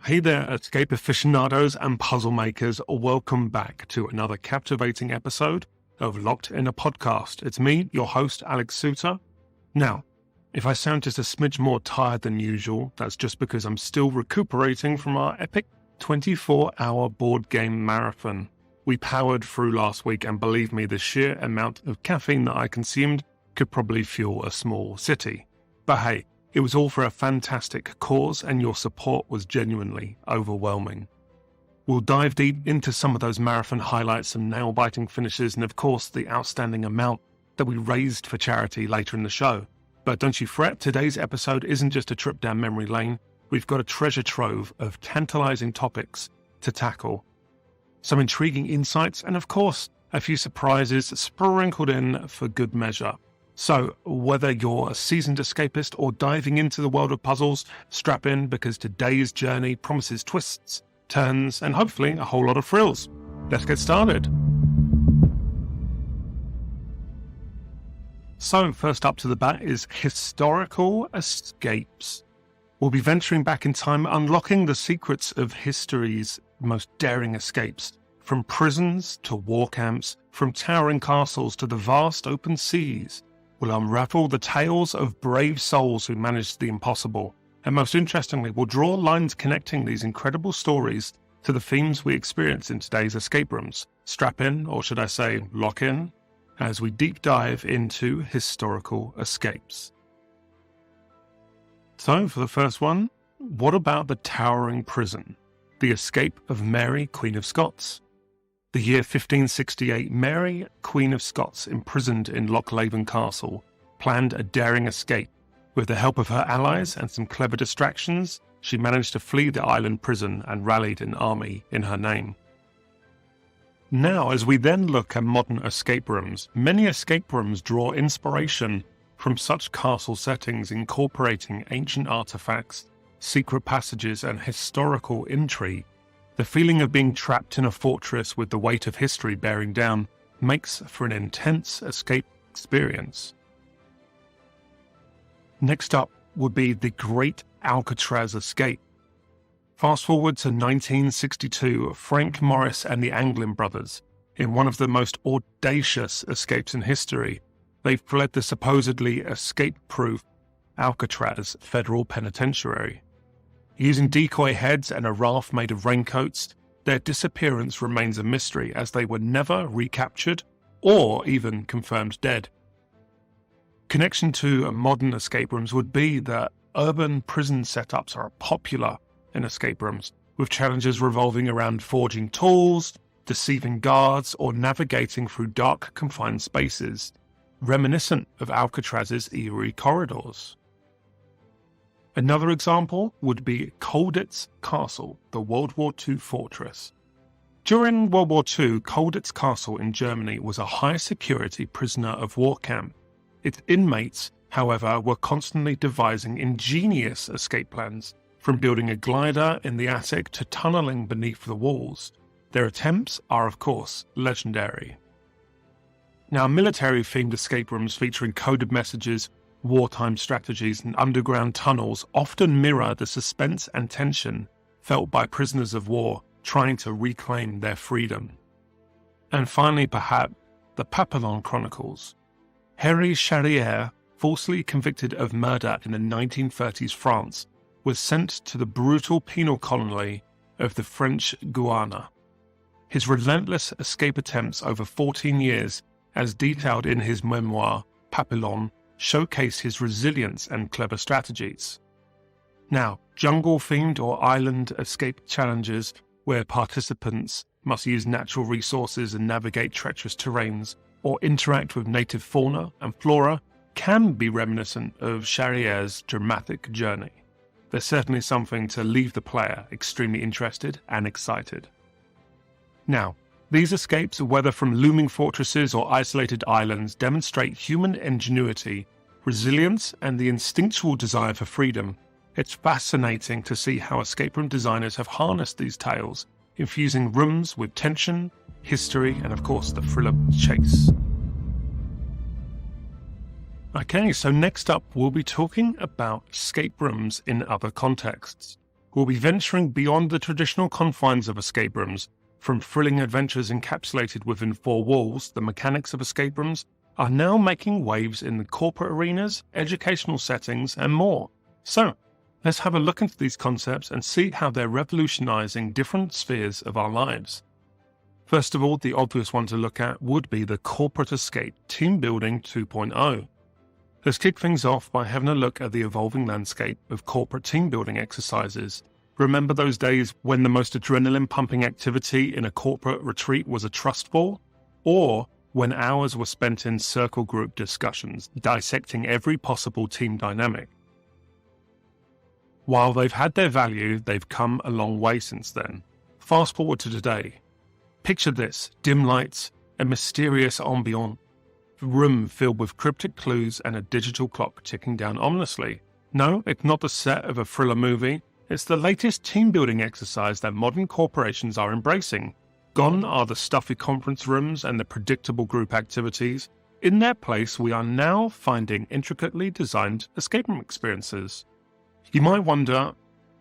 Hey there, escape aficionados and puzzle makers. Welcome back to another captivating episode of Locked in a Podcast. It's me, your host, Alex Souter. Now, if I sound just a smidge more tired than usual, that's just because I'm still recuperating from our epic 24-hour board game marathon. We powered through last week, and believe me, the sheer amount of caffeine that I consumed could probably fuel a small city. But hey, it was all for a fantastic cause, and your support was genuinely overwhelming. We'll dive deep into some of those marathon highlights, some nail-biting finishes, and of course the outstanding amount that we raised for charity later in the show. But don't you fret, today's episode isn't just a trip down memory lane. We've got a treasure trove of tantalizing topics to tackle. Some intriguing insights, and of course, a few surprises sprinkled in for good measure. So, whether you're a seasoned escapist or diving into the world of puzzles, strap in because today's journey promises twists, turns, and hopefully a whole lot of thrills. Let's get started. So, first up to the bat is historical escapes. We'll be venturing back in time, unlocking the secrets of history's most daring escapes, from prisons to war camps, from towering castles to the vast open seas. We'll unravel the tales of brave souls who managed the impossible, and most interestingly, we'll draw lines connecting these incredible stories to the themes we experience in today's escape rooms. Strap in, or should I say lock in, as we deep dive into historical escapes. So, for the first one, what about the towering prison? The escape of Mary, Queen of Scots. The year 1568, Mary, Queen of Scots, imprisoned in Lochleven Castle, planned a daring escape. With the help of her allies and some clever distractions, she managed to flee the island prison and rallied an army in her name. Now, as we then look at modern escape rooms, many escape rooms draw inspiration from such castle settings, incorporating ancient artifacts, secret passages, and historical intrigue. The feeling of being trapped in a fortress with the weight of history bearing down makes for an intense escape experience. Next up would be the Great Alcatraz Escape. Fast forward to 1962, Frank Morris and the Anglin brothers, in one of the most audacious escapes in history, they fled the supposedly escape-proof Alcatraz Federal Penitentiary. Using decoy heads and a raft made of raincoats, their disappearance remains a mystery as they were never recaptured or even confirmed dead. Connection to modern escape rooms would be that urban prison setups are popular in escape rooms, with challenges revolving around forging tools, deceiving guards, or navigating through dark, confined spaces, reminiscent of Alcatraz's eerie corridors. Another example would be Colditz Castle, the World War II fortress. During World War II, Colditz Castle in Germany was a high-security prisoner of war camp. Its inmates, however, were constantly devising ingenious escape plans, from building a glider in the attic to tunneling beneath the walls. Their attempts are, of course, legendary. Now, military-themed escape rooms featuring coded messages, wartime strategies, and underground tunnels often mirror the suspense and tension felt by prisoners of war trying to reclaim their freedom. And finally, perhaps, the Papillon Chronicles. Henri Charrière, falsely convicted of murder in the 1930s France, was sent to the brutal penal colony of the French Guiana. His relentless escape attempts over 14 years, as detailed in his memoir, Papillon, showcase his resilience and clever strategies. Now, jungle-themed or island escape challenges where participants must use natural resources and navigate treacherous terrains or interact with native fauna and flora can be reminiscent of Charrière's dramatic journey. There's certainly something to leave the player extremely interested and excited. Now, these escapes, whether from looming fortresses or isolated islands, demonstrate human ingenuity, resilience, and the instinctual desire for freedom. It's fascinating to see how escape room designers have harnessed these tales, infusing rooms with tension, history, and of course the thrill of the chase. Okay, so next up we'll be talking about escape rooms in other contexts. we'll be venturing beyond the traditional confines of escape rooms. From thrilling adventures encapsulated within four walls, the mechanics of escape rooms are now making waves in the corporate arenas, educational settings, and more. So, let's have a look into these concepts and see how they're revolutionizing different spheres of our lives. First of all, the obvious one to look at would be the corporate escape Team Building 2.0. Let's kick things off by having a look at the evolving landscape of corporate team building exercises. Remember those days when the most adrenaline-pumping activity in a corporate retreat was a trust fall? Or when hours were spent in circle group discussions, dissecting every possible team dynamic? While they've had their value, they've come a long way since then. Fast forward to today. Picture this: dim lights, a mysterious ambient, a room filled with cryptic clues and a digital clock ticking down ominously. No, it's not the set of a thriller movie. It's the latest team-building exercise that modern corporations are embracing. Gone are the stuffy conference rooms and the predictable group activities. In their place, we are now finding intricately designed escape room experiences. You might wonder,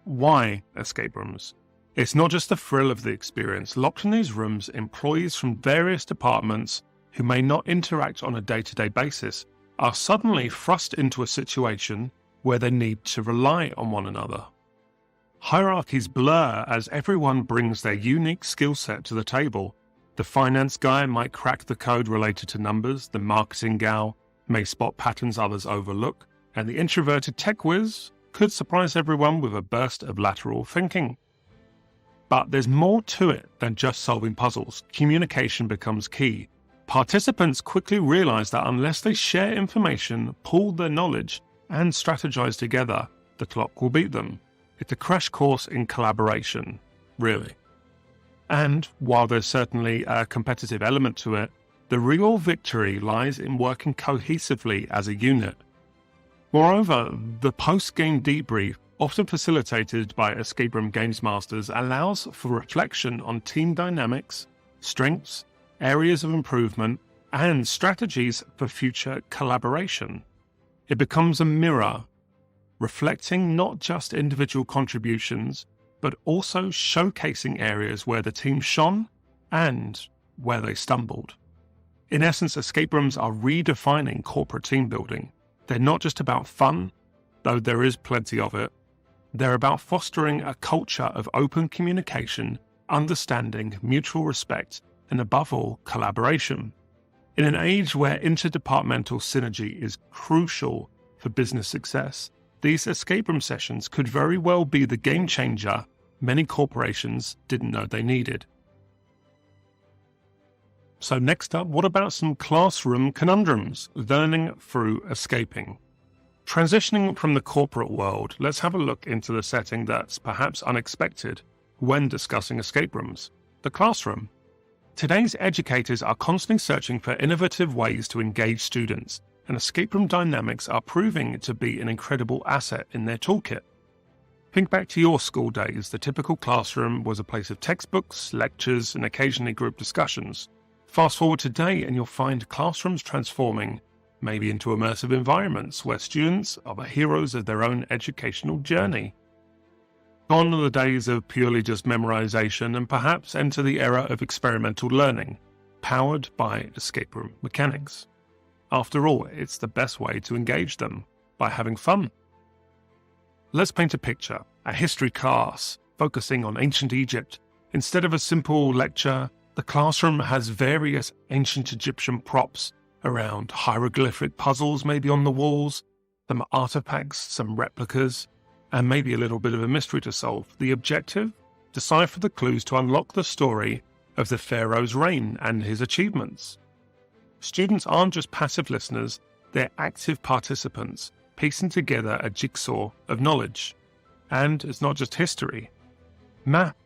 why escape rooms? It's not just the thrill of the experience. Locked in these rooms, employees from various departments who may not interact on a day-to-day basis are suddenly thrust into a situation where they need to rely on one another. Hierarchies blur as everyone brings their unique skill set to the table. The finance guy might crack the code related to numbers, the marketing gal may spot patterns others overlook, and the introverted tech whiz could surprise everyone with a burst of lateral thinking. But there's more to it than just solving puzzles. Communication becomes key. Participants quickly realize that unless they share information, pool their knowledge, and strategize together, the clock will beat them. It's a crash course in collaboration, really. And while there's certainly a competitive element to it, the real victory lies in working cohesively as a unit. Moreover, the post-game debrief, often facilitated by escape room games masters, allows for reflection on team dynamics, strengths, areas of improvement, and strategies for future collaboration. It becomes a mirror, reflecting not just individual contributions, but also showcasing areas where the team shone and where they stumbled. In essence, escape rooms are redefining corporate team building. They're not just about fun, though there is plenty of it. They're about fostering a culture of open communication, understanding, mutual respect, and above all, collaboration. In an age where interdepartmental synergy is crucial for business success, these escape room sessions could very well be the game changer many corporations didn't know they needed. So next up, what about some classroom conundrums? Learning through escaping. Transitioning from the corporate world, let's have a look into the setting that's perhaps unexpected when discussing escape rooms: the classroom. Today's educators are constantly searching for innovative ways to engage students, and escape room dynamics are proving to be an incredible asset in their toolkit. Think back to your school days. The typical classroom was a place of textbooks, lectures, and occasionally group discussions. Fast forward today and you'll find classrooms transforming, maybe into immersive environments where students are the heroes of their own educational journey. Gone are the days of purely just memorization, and perhaps enter the era of experimental learning, powered by escape room mechanics. After all, it's the best way to engage them, by having fun. Let's paint a picture: a history class focusing on ancient Egypt. Instead of a simple lecture, the classroom has various ancient Egyptian props around, hieroglyphic puzzles maybe on the walls, some artifacts, some replicas, and maybe a little bit of a mystery to solve. The objective? Decipher the clues to unlock the story of the pharaoh's reign and his achievements. Students aren't just passive listeners, they're active participants, piecing together a jigsaw of knowledge. And it's not just history. Math,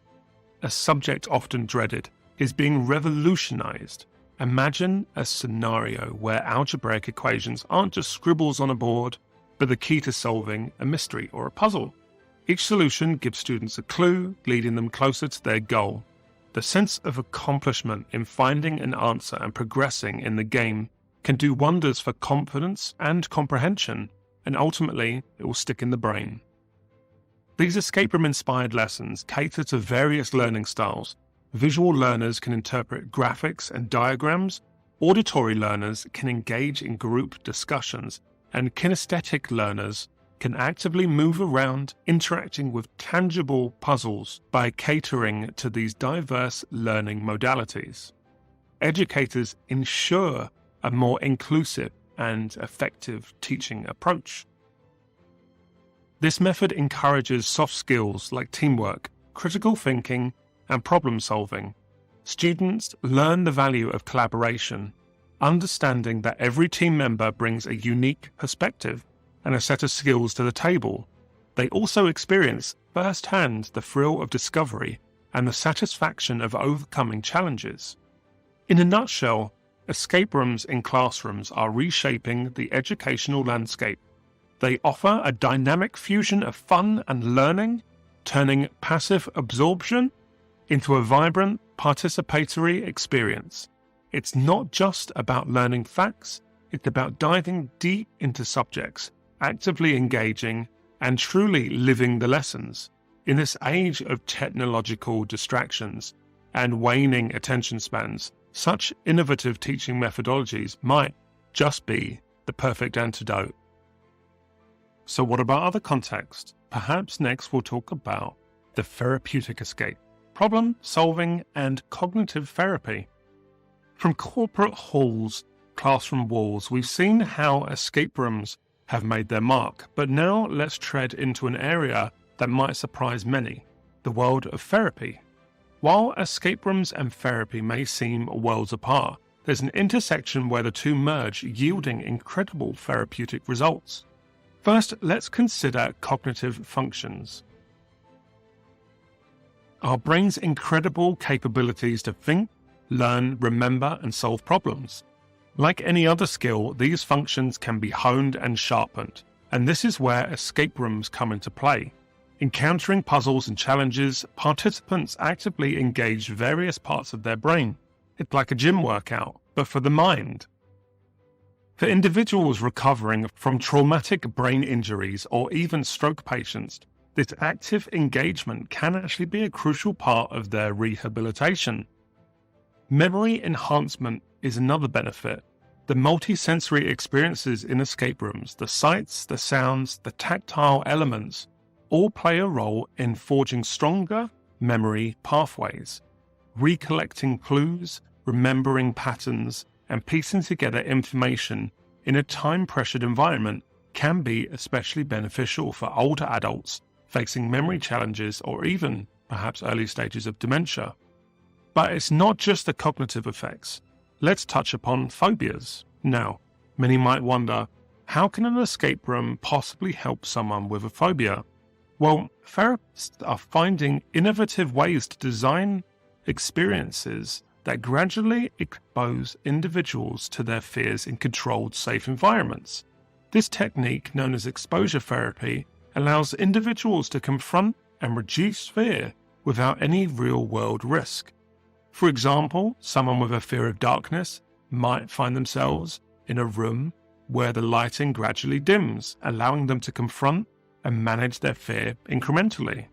a subject often dreaded, is being revolutionized. Imagine a scenario where algebraic equations aren't just scribbles on a board, but the key to solving a mystery or a puzzle. Each solution gives students a clue, leading them closer to their goal. The sense of accomplishment in finding an answer and progressing in the game can do wonders for confidence and comprehension, and ultimately it will stick in the brain. These escape room-inspired lessons cater to various learning styles. Visual learners can interpret graphics and diagrams, auditory learners can engage in group discussions, and kinesthetic learners can actively move around, interacting with tangible puzzles by catering to these diverse learning modalities. Educators ensure a more inclusive and effective teaching approach. This method encourages soft skills like teamwork, critical thinking, and problem solving. Students learn the value of collaboration, understanding that every team member brings a unique perspective and a set of skills to the table. They also experience firsthand the thrill of discovery and the satisfaction of overcoming challenges. In a nutshell, escape rooms in classrooms are reshaping the educational landscape. They offer a dynamic fusion of fun and learning, turning passive absorption into a vibrant, participatory experience. It's not just about learning facts, it's about diving deep into subjects, actively engaging, and truly living the lessons. In this age of technological distractions and waning attention spans, such innovative teaching methodologies might just be the perfect antidote. So what about other contexts? Perhaps next we'll talk about the therapeutic escape, problem solving, and cognitive therapy. From corporate halls, classroom walls, we've seen how escape rooms have made their mark, but now let's tread into an area that might surprise many, the world of therapy. While escape rooms and therapy may seem worlds apart, there's an intersection where the two merge, yielding incredible therapeutic results. First, let's consider cognitive functions. Our brain's incredible capabilities to think, learn, remember, and solve problems. Like any other skill, these functions can be honed and sharpened, and this is where escape rooms come into play. Encountering puzzles and challenges, participants actively engage various parts of their brain. It's like a gym workout, but for the mind. For individuals recovering from traumatic brain injuries or even stroke patients, this active engagement can actually be a crucial part of their rehabilitation. Memory enhancement is another benefit. The multi-sensory experiences in escape rooms, the sights, the sounds, the tactile elements, all play a role in forging stronger memory pathways. Recollecting clues, remembering patterns, and piecing together information in a time-pressured environment can be especially beneficial for older adults facing memory challenges or even perhaps early stages of dementia. But it's not just the cognitive effects. Let's touch upon phobias. Now, many might wonder, how can an escape room possibly help someone with a phobia? Well, therapists are finding innovative ways to design experiences that gradually expose individuals to their fears in controlled, safe environments. This technique, known as exposure therapy, allows individuals to confront and reduce fear without any real-world risk. For example, someone with a fear of darkness might find themselves in a room where the lighting gradually dims, allowing them to confront and manage their fear incrementally.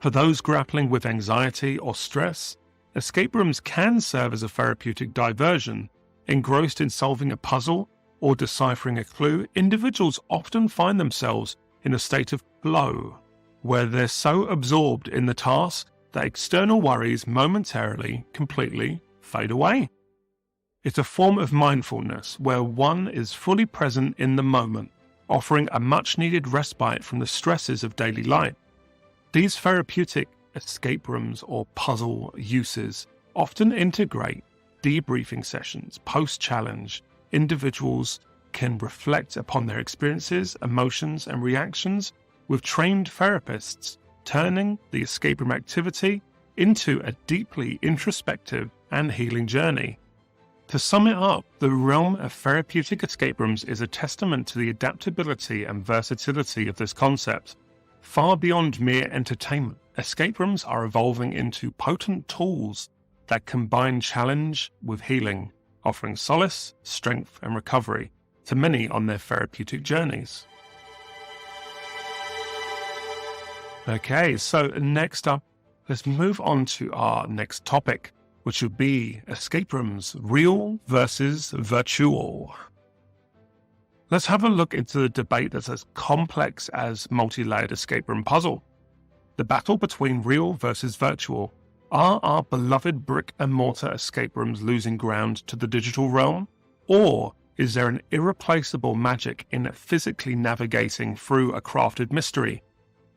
For those grappling with anxiety or stress, escape rooms can serve as a therapeutic diversion. Engrossed in solving a puzzle or deciphering a clue, individuals often find themselves in a state of flow, where they're so absorbed in the task that external worries momentarily, completely fade away. It's a form of mindfulness where one is fully present in the moment, offering a much-needed respite from the stresses of daily life. These therapeutic escape rooms or puzzle uses often integrate debriefing sessions. Post-challenge, individuals can reflect upon their experiences, emotions, and reactions with trained therapists, turning the escape room activity into a deeply introspective and healing journey. To sum it up, the realm of therapeutic escape rooms is a testament to the adaptability and versatility of this concept. Far beyond mere entertainment, escape rooms are evolving into potent tools that combine challenge with healing, offering solace, strength, and recovery to many on their therapeutic journeys. Okay, so next up, let's move on to our next topic, which would be escape rooms, real versus virtual. Let's have a look into the debate that's as complex as multi-layered escape room puzzle. The battle between real versus virtual. Are our beloved brick and mortar escape rooms losing ground to the digital realm? Or is there an irreplaceable magic in physically navigating through a crafted mystery?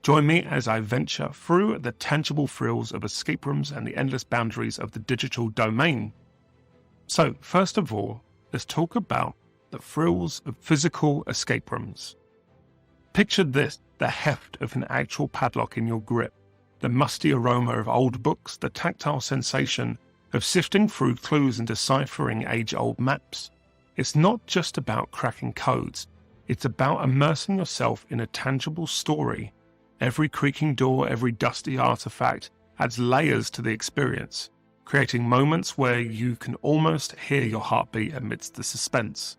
Join me as I venture through the tangible thrills of escape rooms and the endless boundaries of the digital domain. So, first of all, let's talk about the thrills of physical escape rooms. Picture this, the heft of an actual padlock in your grip, the musty aroma of old books, the tactile sensation of sifting through clues and deciphering age-old maps. It's not just about cracking codes, it's about immersing yourself in a tangible story. Every creaking door, every dusty artifact adds layers to the experience, creating moments where you can almost hear your heartbeat amidst the suspense.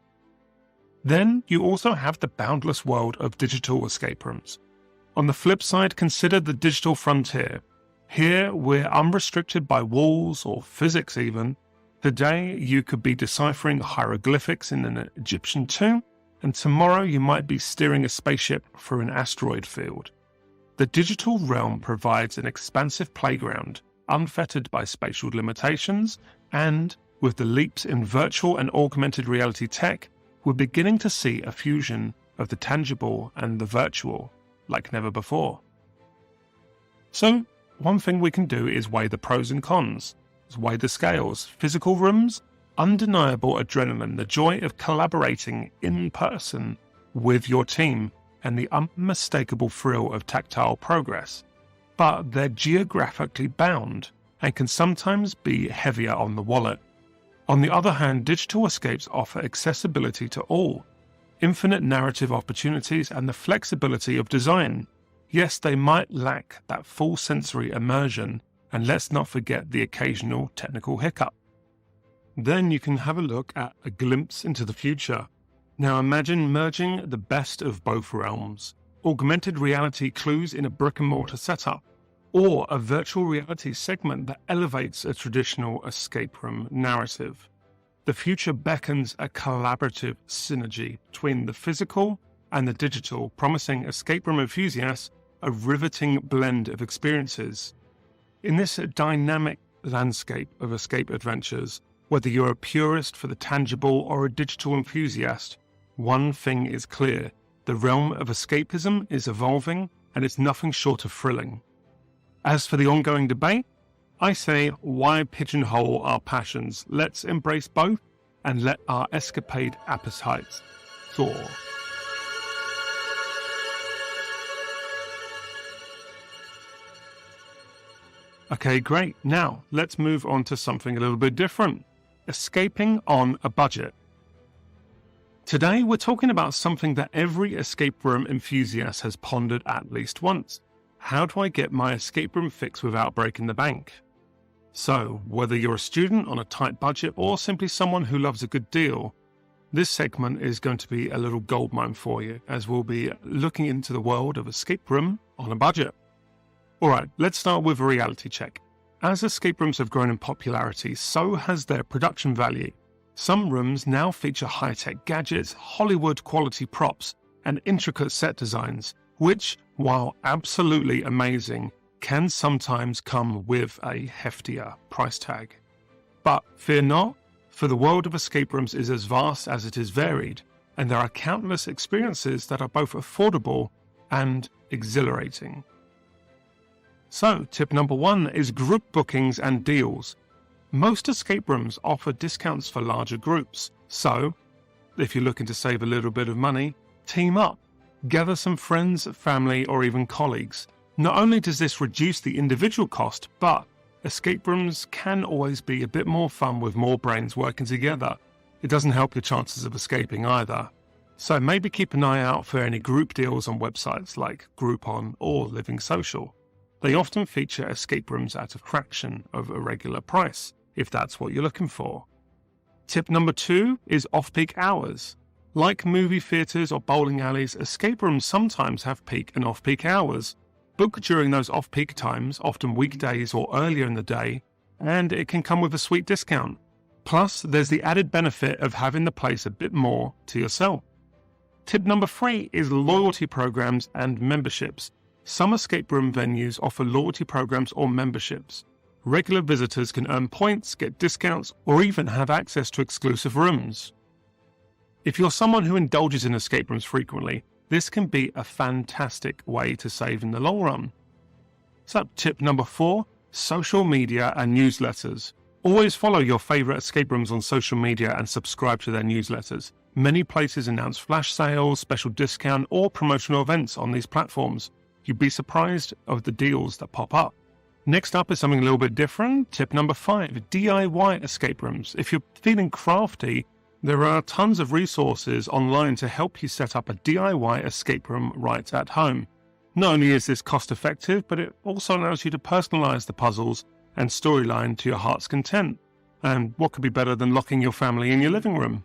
Then you also have the boundless world of digital escape rooms. On the flip side, consider the digital frontier. Here, we're unrestricted by walls or physics even. Today, you could be deciphering hieroglyphics in an Egyptian tomb, and tomorrow you might be steering a spaceship through an asteroid field. The digital realm provides an expansive playground, unfettered by spatial limitations, and with the leaps in virtual and augmented reality tech, we're beginning to see a fusion of the tangible and the virtual, like never before. So, one thing we can do is weigh the pros and cons, weigh the scales. Physical rooms, undeniable adrenaline, the joy of collaborating in person with your team, and the unmistakable thrill of tactile progress. But they're geographically bound and can sometimes be heavier on the wallet. On the other hand, digital escapes offer accessibility to all, infinite narrative opportunities, and the flexibility of design. Yes, they might lack that full sensory immersion, and let's not forget the occasional technical hiccup. Then you can have a look at a glimpse into the future. Now imagine merging the best of both realms. Augmented reality clues in a brick and mortar setup, or a virtual reality segment that elevates a traditional escape room narrative. The future beckons a collaborative synergy between the physical and the digital, promising escape room enthusiasts a riveting blend of experiences. In this dynamic landscape of escape adventures, whether you're a purist for the tangible or a digital enthusiast, one thing is clear: the realm of escapism is evolving, and it's nothing short of thrilling. As for the ongoing debate, I say, why pigeonhole our passions? Let's embrace both and let our escapade appetites soar. Okay, great. Now, let's move on to something a little bit different. Escaping on a budget. Today, we're talking about something that every escape room enthusiast has pondered at least once. How do I get my escape room fix without breaking the bank? So, whether you're a student on a tight budget or simply someone who loves a good deal, this segment is going to be a little goldmine for you, as we'll be looking into the world of escape room on a budget. Alright, let's start with a reality check. As escape rooms have grown in popularity, so has their production value. Some rooms now feature high-tech gadgets, Hollywood-quality props, and intricate set designs, which, while absolutely amazing, can sometimes come with a heftier price tag. But fear not, for the world of escape rooms is as vast as it is varied, and there are countless experiences that are both affordable and exhilarating. So, tip number 1 is group bookings and deals. Most escape rooms offer discounts for larger groups, so if you're looking to save a little bit of money, team up. Gather some friends, family, or even colleagues. Not only does this reduce the individual cost, but escape rooms can always be a bit more fun with more brains working together. It doesn't help your chances of escaping either. So maybe keep an eye out for any group deals on websites like Groupon or Living Social. They often feature escape rooms at a fraction of a regular price, if that's what you're looking for. Tip number 2 is off-peak hours. Like movie theatres or bowling alleys, escape rooms sometimes have peak and off-peak hours. Book during those off-peak times, often weekdays or earlier in the day, and it can come with a sweet discount. Plus, there's the added benefit of having the place a bit more to yourself. Tip number 3 is loyalty programs and memberships. Some escape room venues offer loyalty programs or memberships. Regular visitors can earn points, get discounts, or even have access to exclusive rooms. If you're someone who indulges in escape rooms frequently, this can be a fantastic way to save in the long run. So, tip number 4, social media and newsletters. Always follow your favorite escape rooms on social media and subscribe to their newsletters. Many places announce flash sales, special discount, or promotional events on these platforms. You'd be surprised of the deals that pop up. Next up is something a little bit different. Tip number 5, DIY escape rooms. If you're feeling crafty, there are tons of resources online to help you set up a DIY escape room right at home. Not only is this cost effective, but it also allows you to personalize the puzzles and storyline to your heart's content. And what could be better than locking your family in your living room?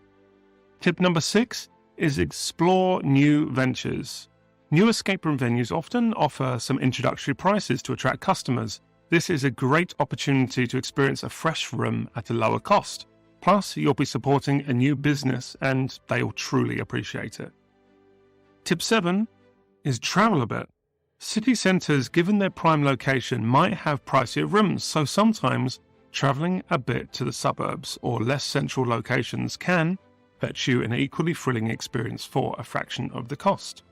Tip number 6 is explore new ventures. New escape room venues often offer some introductory prices to attract customers. This is a great opportunity to experience a fresh room at a lower cost. Plus, you'll be supporting a new business and they'll truly appreciate it. Tip 7 is travel a bit. City centres, given their prime location, might have pricier rooms, so sometimes travelling a bit to the suburbs or less central locations can fetch you an equally thrilling experience for a fraction of the cost.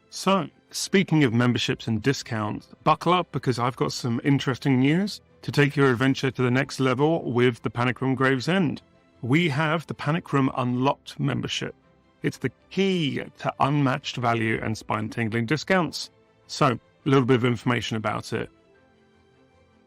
So, speaking of memberships and discounts, buckle up because I've got some interesting news to take your adventure to the next level with the Panic Room Gravesend. We have the Panic Room Unlocked membership. It's the key to unmatched value and spine-tingling discounts. So, a little bit of information about it.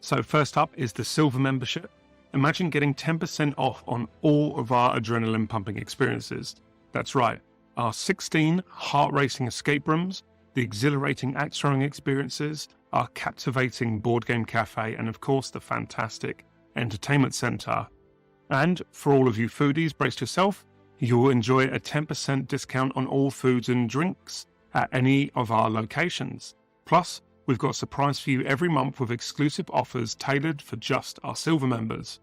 So first up is the Silver membership. Imagine getting 10% off on all of our adrenaline-pumping experiences. That's right. Our 16 heart-racing escape rooms, the exhilarating axe-throwing experiences, our captivating board game cafe, and of course the fantastic entertainment center. And for all of you foodies, brace yourself. You will enjoy a 10% discount on all foods and drinks at any of our locations. Plus, we've got a surprise for you every month with exclusive offers tailored for just our Silver members.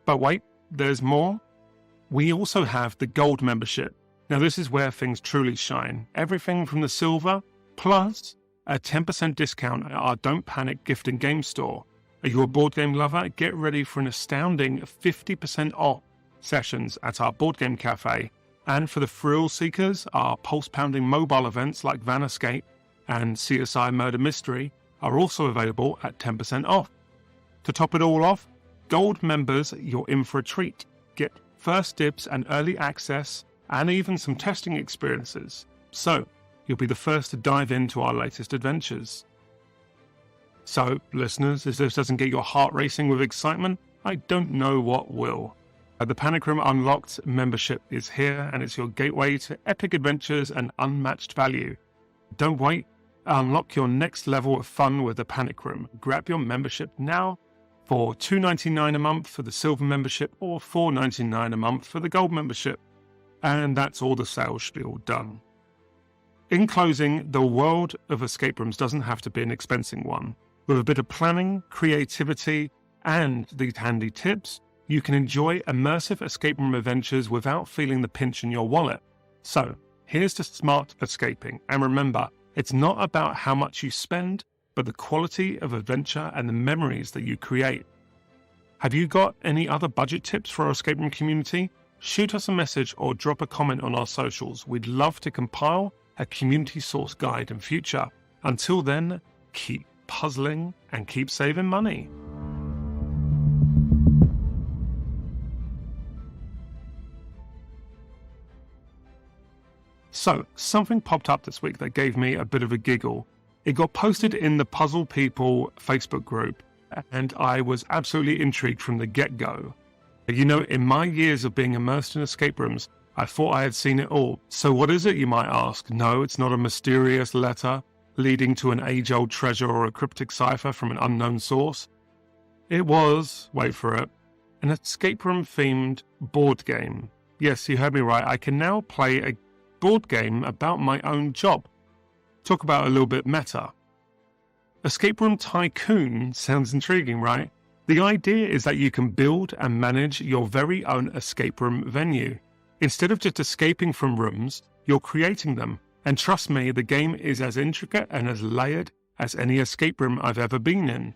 But wait, there's more. We also have the Gold membership. Now this is where things truly shine. Everything from the Silver, plus a 10% discount at our Don't Panic gift and game store. Are you a board game lover? Get ready for an astounding 50% off sessions at our board game cafe. And for the thrill seekers, our pulse-pounding mobile events like Van Escape and CSI Murder Mystery are also available at 10% off. To top it all off, Gold members, you're in for a treat. Get first dibs and early access and even some testing experiences. So, you'll be the first to dive into our latest adventures. So, listeners, if this doesn't get your heart racing with excitement, I don't know what will. The Panic Room Unlocked membership is here, and it's your gateway to epic adventures and unmatched value. Don't wait. Unlock your next level of fun with the Panic Room. Grab your membership now for $2.99 a month for the Silver membership or $4.99 a month for the Gold membership. And that's all the sales spiel done. In closing, the world of escape rooms doesn't have to be an expensive one. With a bit of planning, creativity, and these handy tips, you can enjoy immersive escape room adventures without feeling the pinch in your wallet. So, here's to smart escaping. And remember, it's not about how much you spend, but the quality of adventure and the memories that you create. Have you got any other budget tips for our escape room community? Shoot us a message or drop a comment on our socials. We'd love to compile a community source guide in future. Until then, keep puzzling and keep saving money. So, something popped up this week that gave me a bit of a giggle. It got posted in the Puzzle People Facebook group, and I was absolutely intrigued from the get-go. You know, in my years of being immersed in escape rooms, I thought I had seen it all. So what is it, you might ask? No, it's not a mysterious letter leading to an age-old treasure or a cryptic cipher from an unknown source. It was, wait for it, an escape room-themed board game. Yes, you heard me right. I can now play a board game about my own job. Talk about a little bit meta. Escape Room Tycoon sounds intriguing, right? The idea is that you can build and manage your very own escape room venue. Instead of just escaping from rooms, you're creating them. And trust me, the game is as intricate and as layered as any escape room I've ever been in.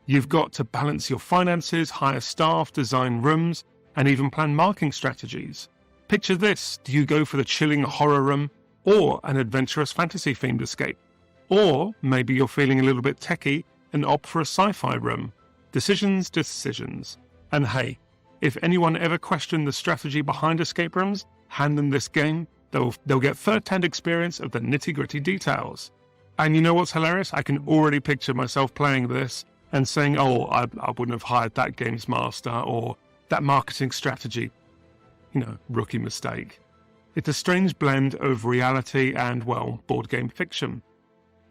You've got to balance your finances, hire staff, design rooms, and even plan marketing strategies. Picture this: do you go for the chilling horror room or an adventurous fantasy-themed escape? Or maybe you're feeling a little bit techie and opt for a sci-fi room. Decisions. And hey, if anyone ever questioned the strategy behind escape rooms, hand them this game. They'll get third-hand experience of the nitty-gritty details. And you know what's hilarious? I can already picture myself playing this and saying, oh, I wouldn't have hired that games master or that marketing strategy. Rookie mistake. It's a strange blend of reality and, well, board game fiction.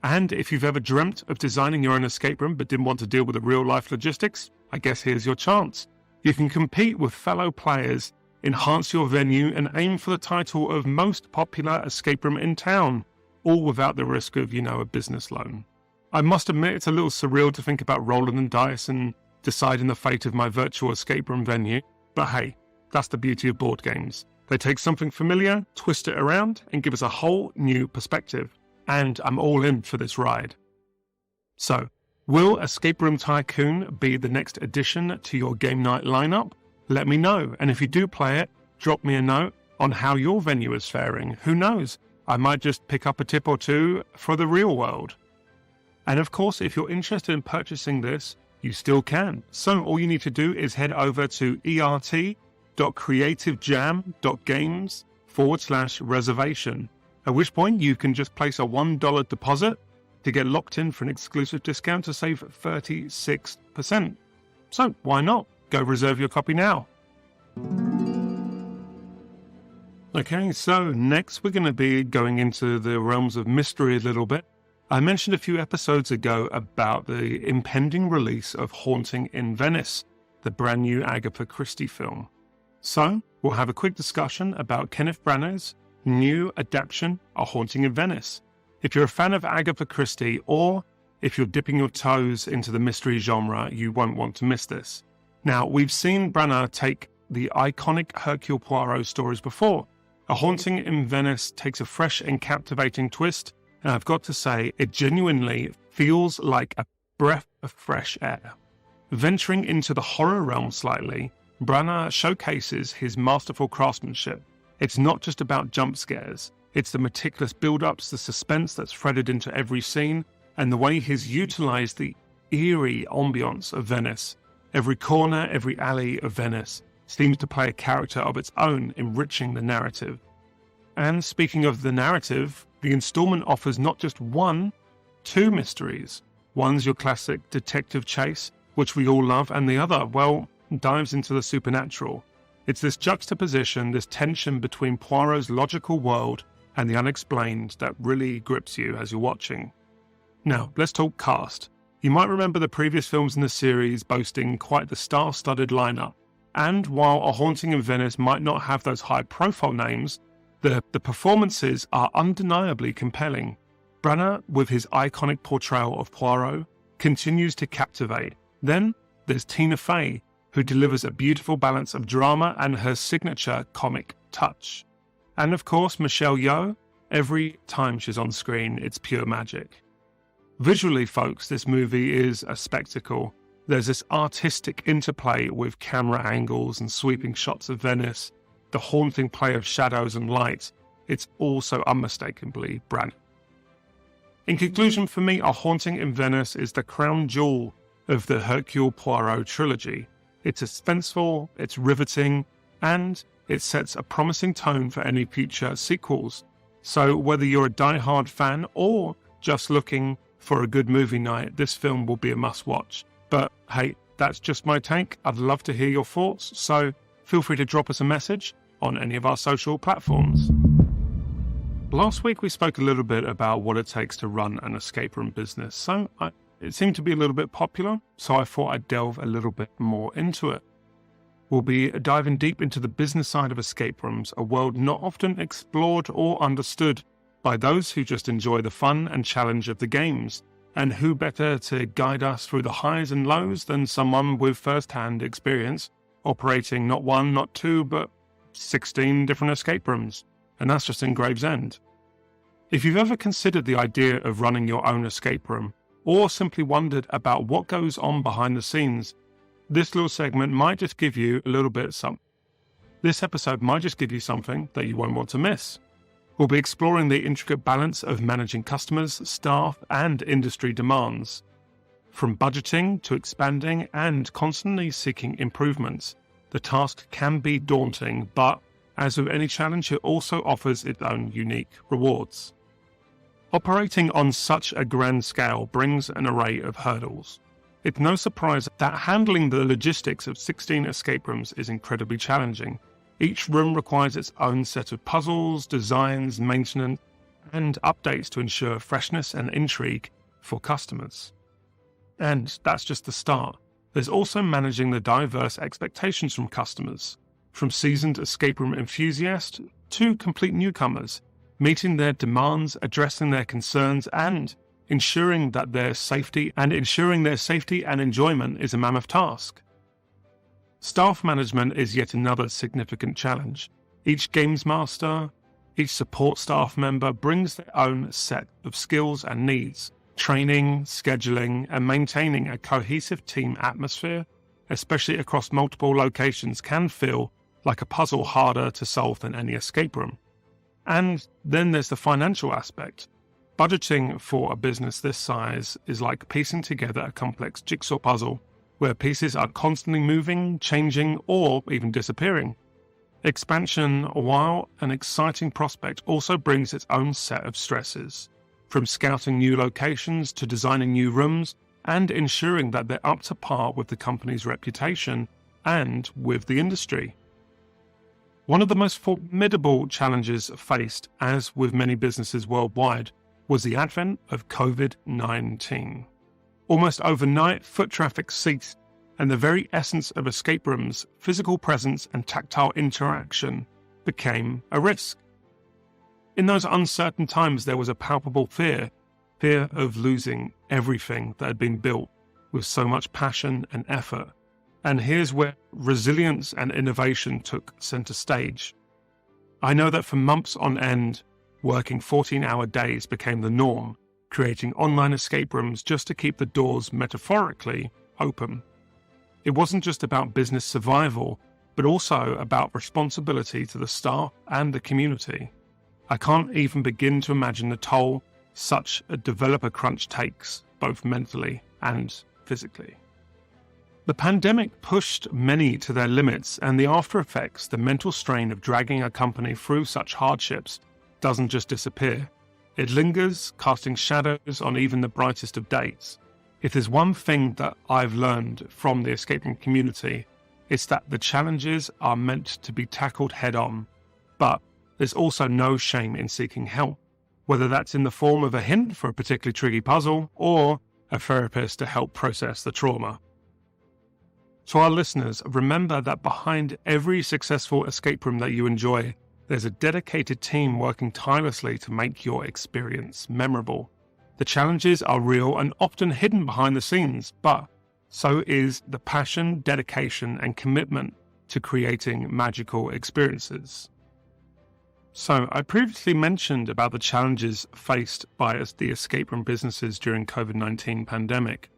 And if you've ever dreamt of designing your own escape room but didn't want to deal with the real-life logistics, I guess here's your chance. You can compete with fellow players, enhance your venue, and aim for the title of most popular escape room in town, all without the risk of, a business loan. I must admit it's a little surreal to think about rolling the dice and deciding the fate of my virtual escape room venue, but hey, that's the beauty of board games. They take something familiar, twist it around, and give us a whole new perspective. And I'm all in for this ride. So, will Escape Room Tycoon be the next addition to your game night lineup? Let me know, and if you do play it, drop me a note on how your venue is faring. Who knows? I might just pick up a tip or two for the real world. And of course, if you're interested in purchasing this, you still can. So all you need to do is head over to ert.creativejam.games/reservation, at which point you can just place a $1 deposit to get locked in for an exclusive discount to save 36%. So why not? Go reserve your copy now. Okay, so next we're going to be going into the realms of mystery a little bit. I mentioned a few episodes ago about the impending release of Haunting in Venice, the brand new Agatha Christie film. So we'll have a quick discussion about Kenneth Branagh's new adaptation, A Haunting in Venice. If you're a fan of Agatha Christie, or if you're dipping your toes into the mystery genre, you won't want to miss this. Now, we've seen Branagh take the iconic Hercule Poirot stories before. A Haunting in Venice takes a fresh and captivating twist, and I've got to say, it genuinely feels like a breath of fresh air. Venturing into the horror realm slightly, Branagh showcases his masterful craftsmanship. It's not just about jump scares, it's the meticulous build-ups, the suspense that's threaded into every scene, and the way he's utilised the eerie ambience of Venice. Every corner, every alley of Venice seems to play a character of its own, enriching the narrative. And speaking of the narrative, the installment offers not just one, two mysteries. One's your classic detective chase, which we all love, and the other, well, dives into the supernatural. It's this juxtaposition, this tension between Poirot's logical world and the unexplained that really grips you as you're watching. Now, let's talk cast. You might remember the previous films in the series boasting quite the star-studded lineup, and while A Haunting in Venice might not have those high-profile names, the performances are undeniably compelling. Branagh, with his iconic portrayal of Poirot, continues to captivate. Then there's Tina Fey, who delivers a beautiful balance of drama and her signature comic touch. And of course, Michelle Yeoh, every time she's on screen, it's pure magic. Visually, folks, this movie is a spectacle. There's this artistic interplay with camera angles and sweeping shots of Venice, the haunting play of shadows and light. It's also unmistakably Branagh. In conclusion, for me, A Haunting in Venice is the crown jewel of the Hercule Poirot trilogy. It's suspenseful, it's riveting, and it sets a promising tone for any future sequels. So whether you're a die-hard fan or just looking for a good movie night, this film will be a must-watch. But hey, that's just my take. I'd love to hear your thoughts, so feel free to drop us a message on any of our social platforms. Last week we spoke a little bit about what it takes to run an escape room business, so it seemed to be a little bit popular, so I thought I'd delve a little bit more into it. We'll be diving deep into the business side of escape rooms, a world not often explored or understood by those who just enjoy the fun and challenge of the games. And who better to guide us through the highs and lows than someone with first-hand experience operating not one, not two, but 16 different escape rooms. And that's just in Gravesend. If you've ever considered the idea of running your own escape room, or simply wondered about what goes on behind the scenes, this little segment might just give you a little bit of something. This episode might just give you something that you won't want to miss. We'll be exploring the intricate balance of managing customers, staff, and industry demands. From budgeting to expanding and constantly seeking improvements, the task can be daunting, but as with any challenge, it also offers its own unique rewards. Operating on such a grand scale brings an array of hurdles. It's no surprise that handling the logistics of 16 escape rooms is incredibly challenging. Each room requires its own set of puzzles, designs, maintenance, and updates to ensure freshness and intrigue for customers. And that's just the start. There's also managing the diverse expectations from customers, from seasoned escape room enthusiasts to complete newcomers, meeting their demands, addressing their concerns, and ensuring their safety and enjoyment is a mammoth task. Staff management is yet another significant challenge. Each games master, each support staff member brings their own set of skills and needs. Training, scheduling, and maintaining a cohesive team atmosphere, especially across multiple locations, can feel like a puzzle harder to solve than any escape room. And then there's the financial aspect. Budgeting for a business this size is like piecing together a complex jigsaw puzzle, where pieces are constantly moving, changing, or even disappearing. Expansion, while an exciting prospect, also brings its own set of stresses, from scouting new locations to designing new rooms and ensuring that they're up to par with the company's reputation and with the industry. One of the most formidable challenges faced, as with many businesses worldwide, was the advent of COVID-19. Almost overnight, foot traffic ceased, and the very essence of escape rooms, physical presence and tactile interaction, became a risk. In those uncertain times, there was a palpable fear of losing everything that had been built with so much passion and effort. And here's where resilience and innovation took center stage. I know that for months on end, working 14-hour days became the norm, creating online escape rooms just to keep the doors metaphorically open. It wasn't just about business survival, but also about responsibility to the staff and the community. I can't even begin to imagine the toll such a developer crunch takes, both mentally and physically. The pandemic pushed many to their limits, and the after effects, the mental strain of dragging a company through such hardships, doesn't just disappear. It lingers, casting shadows on even the brightest of days. If there's one thing that I've learned from the escape room community, it's that the challenges are meant to be tackled head-on, but there's also no shame in seeking help, whether that's in the form of a hint for a particularly tricky puzzle or a therapist to help process the trauma. To our listeners, remember that behind every successful escape room that you enjoy, there's a dedicated team working tirelessly to make your experience memorable. The challenges are real and often hidden behind the scenes, but so is the passion, dedication, and commitment to creating magical experiences. So, I previously mentioned about the challenges faced by the escape room businesses during COVID-19 pandemic.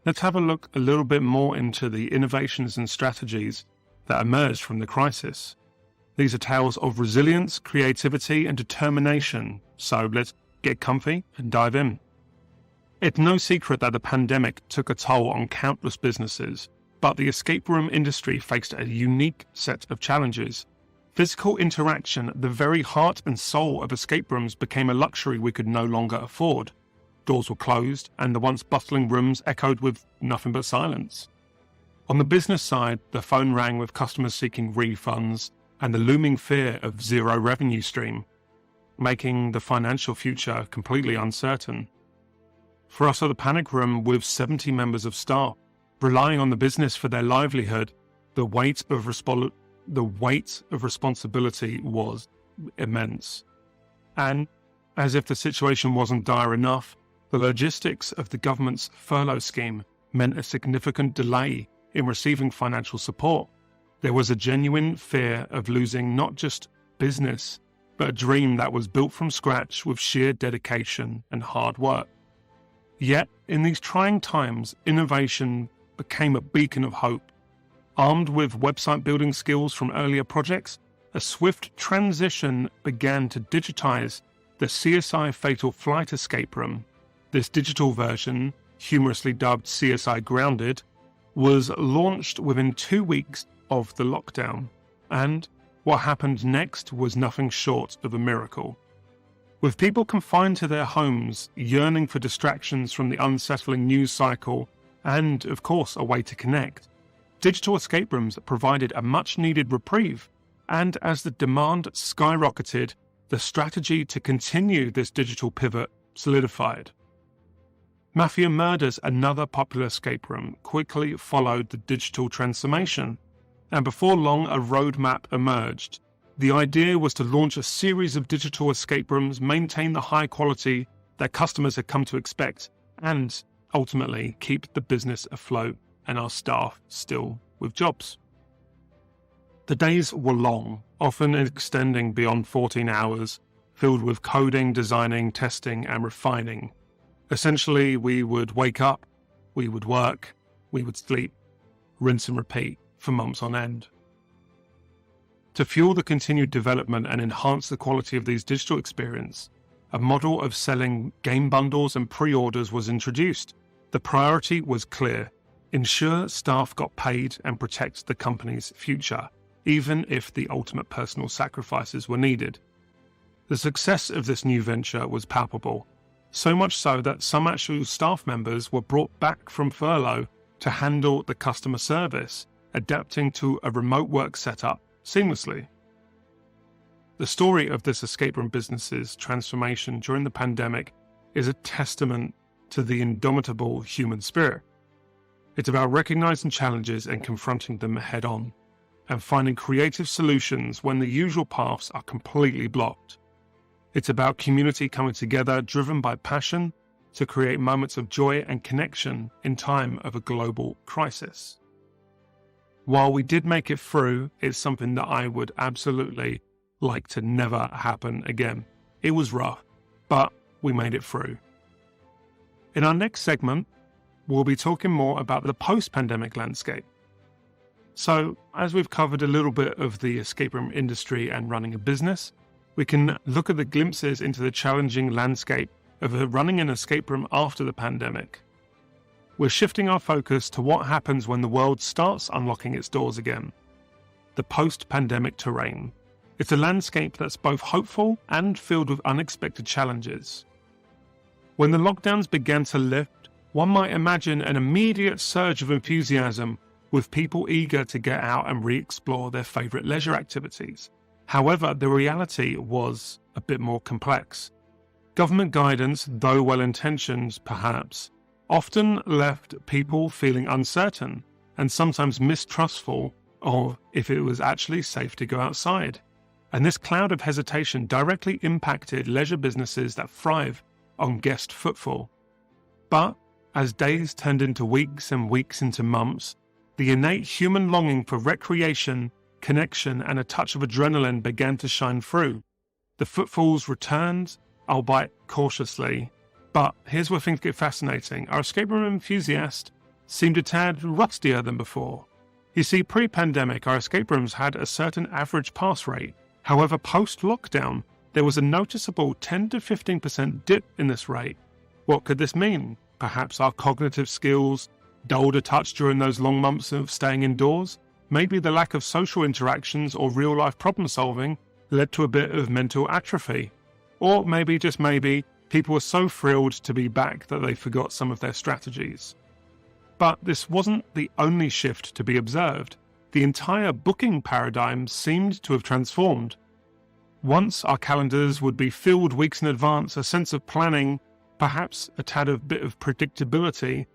Let's have a look a little bit more into the innovations and strategies that emerged from the crisis. These are tales of resilience, creativity, and determination. So let's get comfy and dive in. It's no secret that the pandemic took a toll on countless businesses, but the escape room industry faced a unique set of challenges. Physical interaction, the very heart and soul of escape rooms, became a luxury we could no longer afford. Doors were closed, and the once bustling rooms echoed with nothing but silence. On the business side, the phone rang with customers seeking refunds, and the looming fear of zero revenue stream, making the financial future completely uncertain. For us at the Panic Room, with 70 members of staff relying on the business for their livelihood, the weight of responsibility was immense. And as if the situation wasn't dire enough, The logistics of the government's furlough scheme meant a significant delay in receiving financial support. There was a genuine fear of losing not just business, but a dream that was built from scratch with sheer dedication and hard work. Yet, in these trying times, innovation became a beacon of hope. Armed with website building skills from earlier projects, a swift transition began to digitize the CSI Fatal Flight Escape Room. This digital version, humorously dubbed CSI Grounded, was launched within 2 weeks of the lockdown, and what happened next was nothing short of a miracle. With people confined to their homes, yearning for distractions from the unsettling news cycle, and, of course, a way to connect, digital escape rooms provided a much-needed reprieve, and as the demand skyrocketed, the strategy to continue this digital pivot solidified. Mafia Murders, another popular escape room, quickly followed the digital transformation, and before long a roadmap emerged. The idea was to launch a series of digital escape rooms, maintain the high quality that customers had come to expect, and ultimately keep the business afloat and our staff still with jobs. The days were long, often extending beyond 14 hours, filled with coding, designing, testing, and refining. Essentially, we would wake up, we would work, we would sleep, rinse and repeat for months on end. To fuel the continued development and enhance the quality of these digital experiences, a model of selling game bundles and pre-orders was introduced. The priority was clear: ensure staff got paid and protect the company's future, even if the ultimate personal sacrifices were needed. The success of this new venture was palpable, so much so that some actual staff members were brought back from furlough to handle the customer service, adapting to a remote work setup seamlessly. The story of this escape room business's transformation during the pandemic is a testament to the indomitable human spirit. It's about recognizing challenges and confronting them head on, and finding creative solutions when the usual paths are completely blocked. It's about community coming together, driven by passion, to create moments of joy and connection in time of a global crisis. While we did make it through, it's something that I would absolutely like to never happen again. It was rough, but we made it through. In our next segment, we'll be talking more about the post-pandemic landscape. So, as we've covered a little bit of the escape room industry and running a business, we can look at the glimpses into the challenging landscape of running an escape room after the pandemic. We're shifting our focus to what happens when the world starts unlocking its doors again. The post-pandemic terrain. It's a landscape that's both hopeful and filled with unexpected challenges. When the lockdowns began to lift, one might imagine an immediate surge of enthusiasm, with people eager to get out and re-explore their favourite leisure activities. However, the reality was a bit more complex. Government guidance, though well-intentioned perhaps, often left people feeling uncertain and sometimes mistrustful of if it was actually safe to go outside. And this cloud of hesitation directly impacted leisure businesses that thrive on guest footfall. But as days turned into weeks and weeks into months, the innate human longing for recreation, connection, and a touch of adrenaline began to shine through. The footfalls returned, albeit cautiously. But here's where things get fascinating. Our escape room enthusiast seemed a tad rustier than before. You see, pre-pandemic, our escape rooms had a certain average pass rate. However, post-lockdown, there was a noticeable 10 to 15% dip in this rate. What could this mean? Perhaps our cognitive skills dulled a touch during those long months of staying indoors. Maybe the lack of social interactions or real-life problem-solving led to a bit of mental atrophy. Or maybe, just maybe, people were so thrilled to be back that they forgot some of their strategies. But this wasn't the only shift to be observed. The entire booking paradigm seemed to have transformed. Once our calendars would be filled weeks in advance, a sense of planning, perhaps a tad of bit of predictability.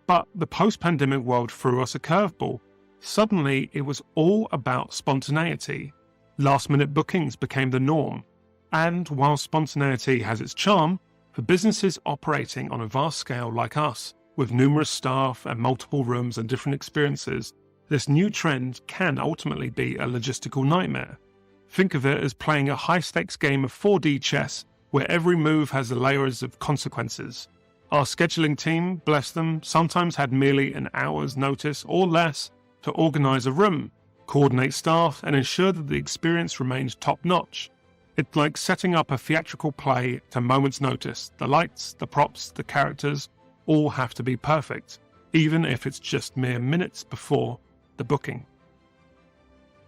But the post-pandemic world threw us a curveball. Suddenly, it was all about spontaneity. Last-minute bookings became the norm. And while spontaneity has its charm, For businesses operating on a vast scale like us, with numerous staff and multiple rooms and different experiences, this new trend can ultimately be a logistical nightmare. Think of it as playing a high-stakes game of 4D chess where every move has layers of consequences. Our scheduling team, bless them, sometimes had merely an hour's notice or less to organise a room, coordinate staff, and ensure that the experience remained top-notch. It's like setting up a theatrical play at a moment's notice. The lights, the props, the characters all have to be perfect, even if it's just mere minutes before the booking.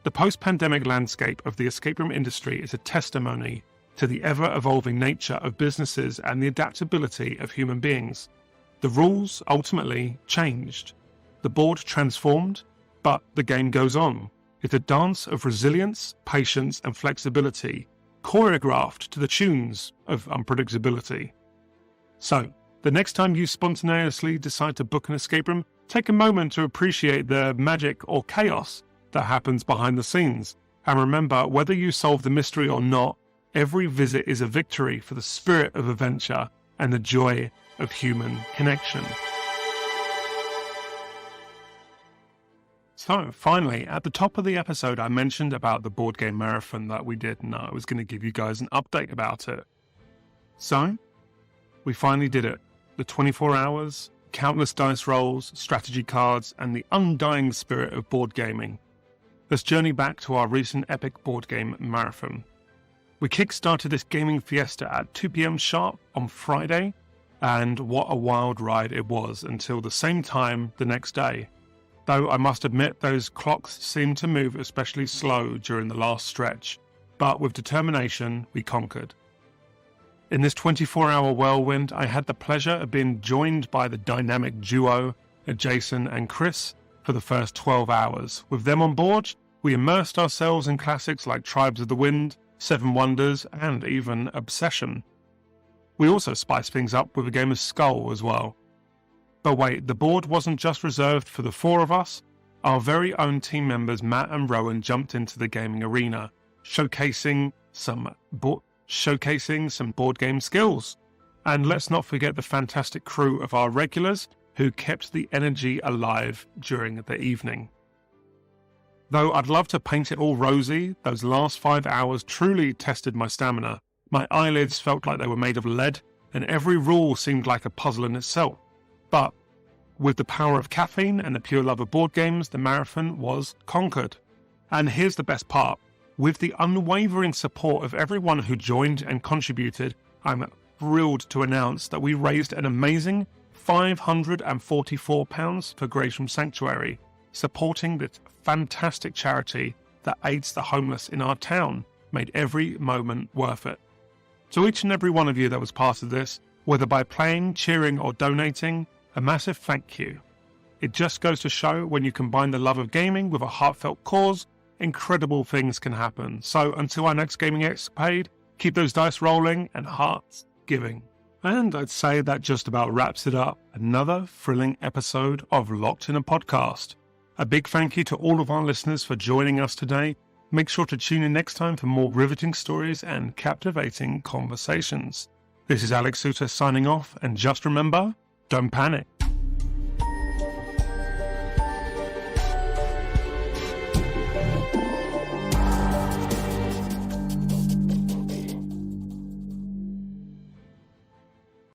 The post-pandemic landscape of the escape room industry is a testimony to the ever-evolving nature of businesses and the adaptability of human beings. The rules ultimately changed. The board transformed, but the game goes on. It's a dance of resilience, patience, and flexibility, choreographed to the tunes of unpredictability. So, the next time you spontaneously decide to book an escape room, take a moment to appreciate the magic or chaos that happens behind the scenes. And remember, whether you solve the mystery or not, every visit is a victory for the spirit of adventure and the joy of human connection. So, finally, at the top of the episode, I mentioned about the board game marathon that we did, and I was going to give you guys an update about it. So, we finally did it. The 24 hours, countless dice rolls, strategy cards, and the undying spirit of board gaming. Let's journey back to our recent epic board game marathon. We kickstarted this gaming fiesta at 2 p.m. sharp on Friday, and what a wild ride it was until the same time the next day. Though I must admit those clocks seemed to move especially slow during the last stretch, but with determination we conquered. In this 24-hour whirlwind, I had the pleasure of being joined by the dynamic duo, Jason and Chris, for the first 12 hours. With them on board, we immersed ourselves in classics like Tribes of the Wind, Seven Wonders, and even Obsession. We also spiced things up with a game of Skull as well. But wait, the board wasn't just reserved for the four of us. Our very own team members Matt and Rowan jumped into the gaming arena, showcasing some board game skills. And let's not forget the fantastic crew of our regulars who kept the energy alive during the evening. Though I'd love to paint it all rosy, those last 5 hours truly tested my stamina. My eyelids felt like they were made of lead, and every rule seemed like a puzzle in itself. But with the power of caffeine and the pure love of board games, the marathon was conquered. And here's the best part. With the unwavering support of everyone who joined and contributed, I'm thrilled to announce that we raised an amazing £544 for Gresham Sanctuary, supporting this fantastic charity that aids the homeless in our town. Made every moment worth it. To each and every one of you that was part of this, whether by playing, cheering or donating, a massive thank you. It just goes to show when you combine the love of gaming with a heartfelt cause, incredible things can happen. So until our next gaming escapade, keep those dice rolling and hearts giving. And I'd say that just about wraps it up. Another thrilling episode of Locked in a Podcast. A big thank you to all of our listeners for joining us today. Make sure to tune in next time for more riveting stories and captivating conversations. This is Alex Souter signing off, and just remember, don't panic.